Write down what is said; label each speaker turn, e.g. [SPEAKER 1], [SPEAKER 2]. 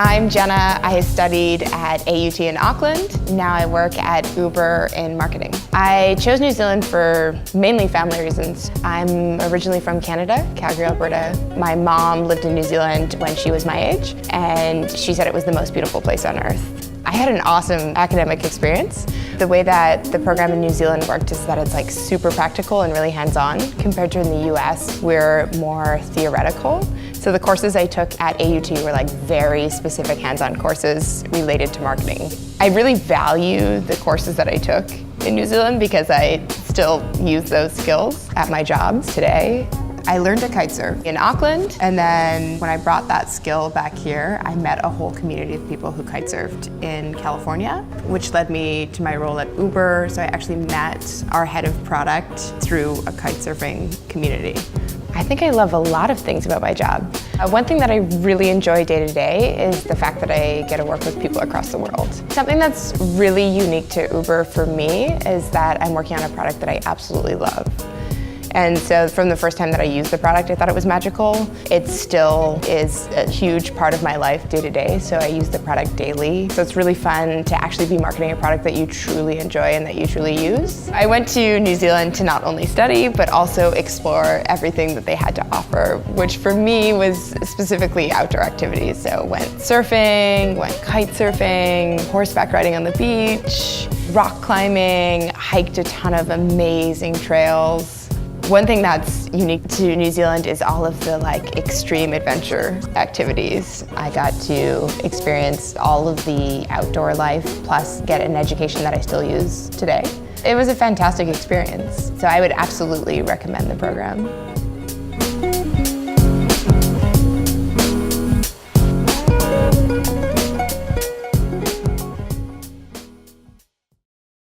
[SPEAKER 1] I'm Jenna. I studied at AUT in Auckland. Now I work at Uber in marketing. I chose New Zealand for mainly family reasons. I'm originally from Canada, Calgary, Alberta. My mom lived in New Zealand when she was my age, and she said it was the most beautiful place on earth. I had an awesome academic experience. The way that the program in New Zealand worked is that it's like super practical and really hands-on. Compared to in the US, we're more theoretical. So the courses I took at AUT were like very specific hands-on courses related to marketing. I really value the courses that I took in New Zealand because I still use those skills at my jobs today. I learned to kite surf in Auckland, and then when I brought that skill back here, I met a whole community of people who kite surfed in California, which led me to my role at Uber. So I actually met our head of product through a kite surfing community. I think I love a lot of things about my job. One thing that I really enjoy day to day is the fact that I get to work with people across the world. Something that's really unique to Uber for me is that I'm working on a product that I absolutely love. And so from the first time that I used the product, I thought it was magical. It still is a huge part of my life day to day, so I use the product daily. So it's really fun to actually be marketing a product that you truly enjoy and that you truly use. I went to New Zealand to not only study, but also explore everything that they had to offer, which for me was specifically outdoor activities. So went surfing, went kite surfing, horseback riding on the beach, rock climbing, hiked a ton of amazing trails. One thing that's unique to New Zealand is all of the extreme adventure activities. I got to experience all of the outdoor life, plus get an education that I still use today. It was a fantastic experience, so I would absolutely recommend the program.